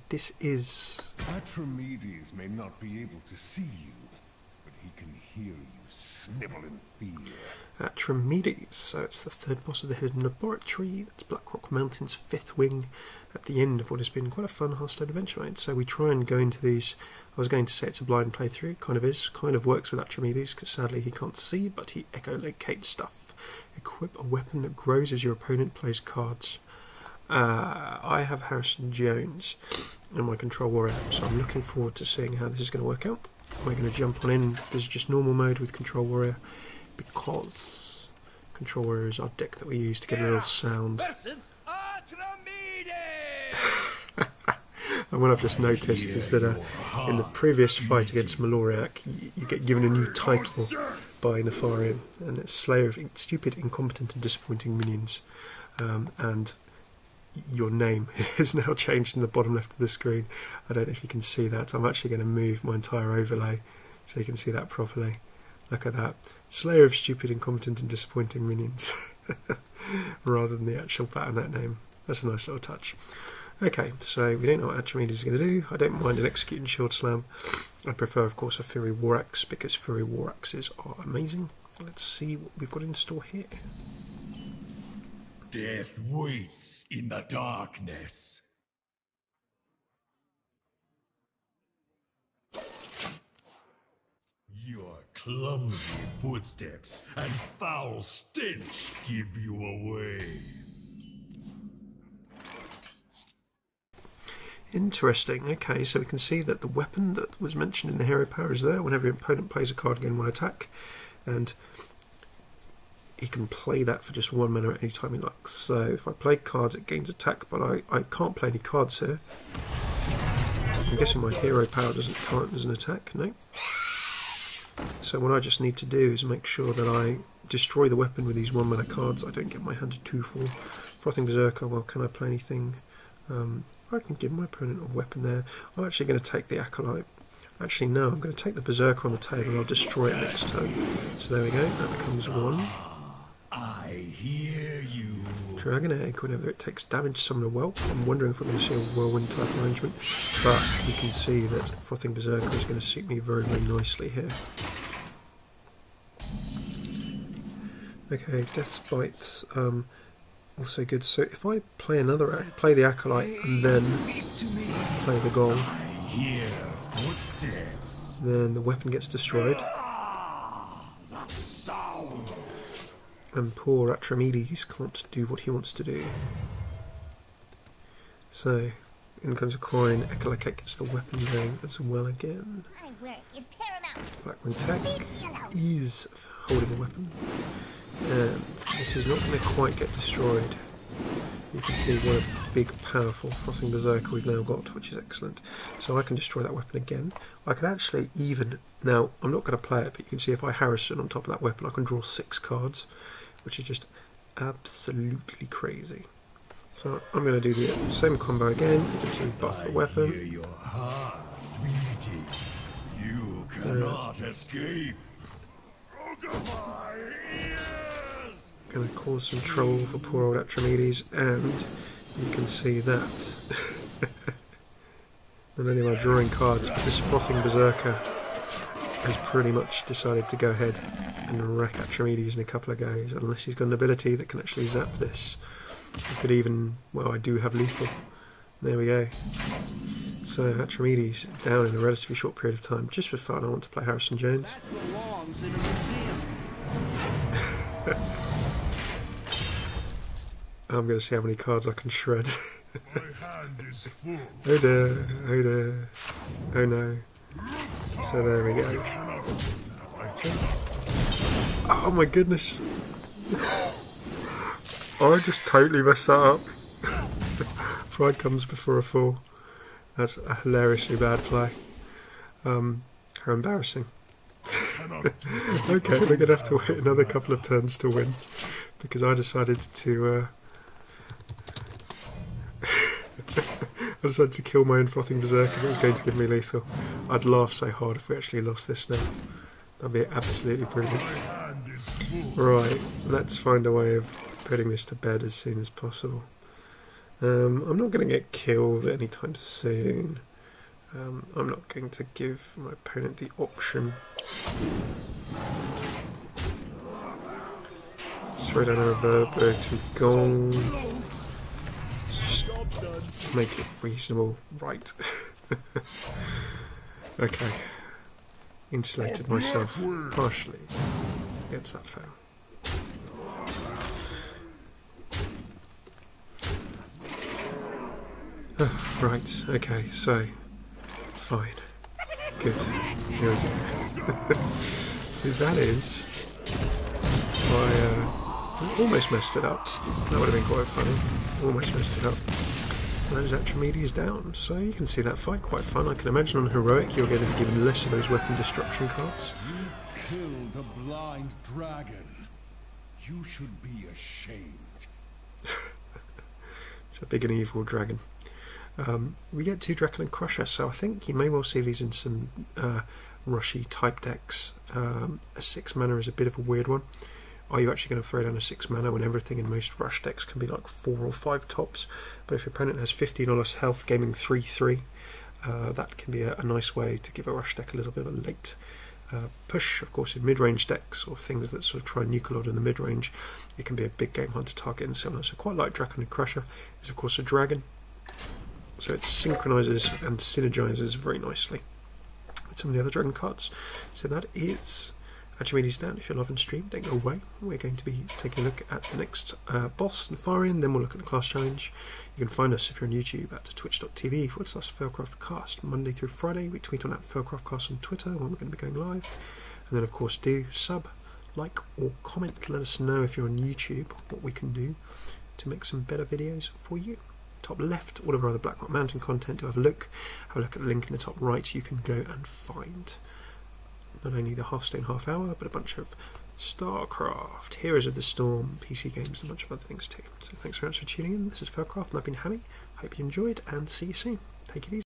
this is... Atramedes may not be able to see you, but he can hear you snivel in fear. Atramedes, so it's the third boss of the Hidden Laboratory. That's Blackrock Mountain's fifth wing at the end of what has been quite a fun Hearthstone adventure mode. So we try and go into these... I was going to say it's a blind playthrough, it kind of is. Kind of works with Atramedes, because sadly he can't see, but he echolocates stuff. Equip a weapon that grows as your opponent plays cards. I have Harrison Jones in my Control Warrior, so I'm looking forward to seeing how this is going to work out. We're going to jump on in. This is just normal mode with Control Warrior, because Control Warrior is our deck that we use to get a little sound. And what I've just noticed is that in the previous fight against Maloriak, you get given a new title by Nefarian, and it's Slayer of Stupid, Incompetent and Disappointing Minions. And your name is now changed in the bottom left of the screen. I don't know if you can see that. I'm actually going to move my entire overlay so you can see that properly. Look at that. Slayer of Stupid, Incompetent and Disappointing Minions. Rather than the actual Battle.net name. That's a nice little touch. Okay, so we don't know what Atramedes is going to do. I don't mind an Executing Shield Slam. I prefer, of course, a Fury War Axe, because Fury War Axes are amazing. Let's see what we've got in store here. Death waits in the darkness. Your clumsy footsteps and foul stench give you away. Interesting. Okay, so we can see that the weapon that was mentioned in the hero power is there. Whenever your opponent plays a card, gain one attack, and he can play that for just 1 mana at any time he likes. So if I play cards, it gains attack, but I can't play any cards here. I'm guessing my hero power doesn't count as an attack. No. So what I just need to do is make sure that I destroy the weapon with these 1 mana cards. I don't get my hand to 2-4. Frothing Berserker. Well, can I play anything? I can give my opponent a weapon there. I'm actually going to take the Acolyte. Actually, no, I'm going to take the Berserker on the table and I'll destroy it next turn. So there we go, that becomes 1. I hear you. Dragon Egg, whenever it takes damage, summon a whelp. I'm wondering if I'm going to see a whirlwind type arrangement. But you can see that Frothing Berserker is going to suit me very, very nicely here. Okay, Death's Bites. Also good. So if I play play the Acolyte and then play the Gong, then the weapon gets destroyed, and poor Atramedes can't do what he wants to do. So in comes a coin. Echolocate gets the weapon going as well again. Blackrock Tech is holding the weapon. And this is not going to quite get destroyed. You can see what a big, powerful Frothing Berserker we've now got, which is excellent. So I can destroy that weapon again. I can actually even... Now, I'm not going to play it, but you can see if I Harrison on top of that weapon, I can draw 6 cards, which is just absolutely crazy. So I'm going to do the same combo again. You can see buff the weapon. Your heart beating. You cannot escape. Going to cause some trouble for poor old Atramedes, and you can see that. Not only am I drawing cards, but this Frothing Berserker has pretty much decided to go ahead and wreck Atramedes in a couple of goes, unless he's got an ability that can actually zap this. I could even, well, I do have lethal. There we go. So Atramedes down in a relatively short period of time. Just for fun, I want to play Harrison Jones. I'm going to see how many cards I can shred. Oh dear, oh dear, oh no. So there we go. Oh my goodness. I just totally messed that up. Pride comes before a fall. That's a hilariously bad play. How embarrassing. Okay, we're going to have to wait another couple of turns to win, because I decided to I decided to kill my own Frothing Berserker that was going to give me lethal. I'd laugh so hard if we actually lost this now. That'd be absolutely brilliant. Right, let's find a way of putting this to bed as soon as possible. I'm not going to get killed anytime soon. I'm not going to give my opponent the option. Throw down a reverberating gong. Just make it reasonable. Right. Okay. Insulated myself partially against that fail. Right, okay, so fine. Good. Here we go. See, that is I almost messed it up. That would have been quite funny. Almost messed it up. That is Atramedes down. So you can see that fight, quite fun. I can imagine on Heroic you're going to be given less of those weapon destruction cards. You killed a blind dragon. You should be ashamed. It's a big and evil dragon. We get 2 Draken and Crusher, so I think you may well see these in some rushy type decks. A 6 mana is a bit of a weird one. Are you actually going to throw down a 6 mana when everything in most rush decks can be like 4 or 5 tops? But if your opponent has 15 health, gaming 3/3, that can be a nice way to give a rush deck a little bit of a late push. Of course, in mid-range decks or things that sort of try and nuke a lot in the mid-range, it can be a big game hunter target and so on. So quite like Draken and Crusher is of course a dragon. So it synchronises and synergises very nicely with some of the other dragon cards. So that is Atramedes down. If you're loving the stream, don't go away. We're going to be taking a look at the next boss and Nefarian, then we'll look at the class challenge. You can find us if you're on YouTube at twitch.tv/FailcraftCast, Monday through Friday. We tweet on @FailcraftCast on Twitter when we're going to be going live. And then of course do sub, like or comment. Let us know if you're on YouTube what we can do to make some better videos for you. Top left, all of our other Blackrock Mountain content. Have a look at the link in the top right. You can go and find not only the Hearthstone half hour, but a bunch of StarCraft, Heroes of the Storm, PC games, and a bunch of other things too. So thanks very much for tuning in. This is Failcraft, and I've been Hammy. Hope you enjoyed, and see you soon. Take it easy.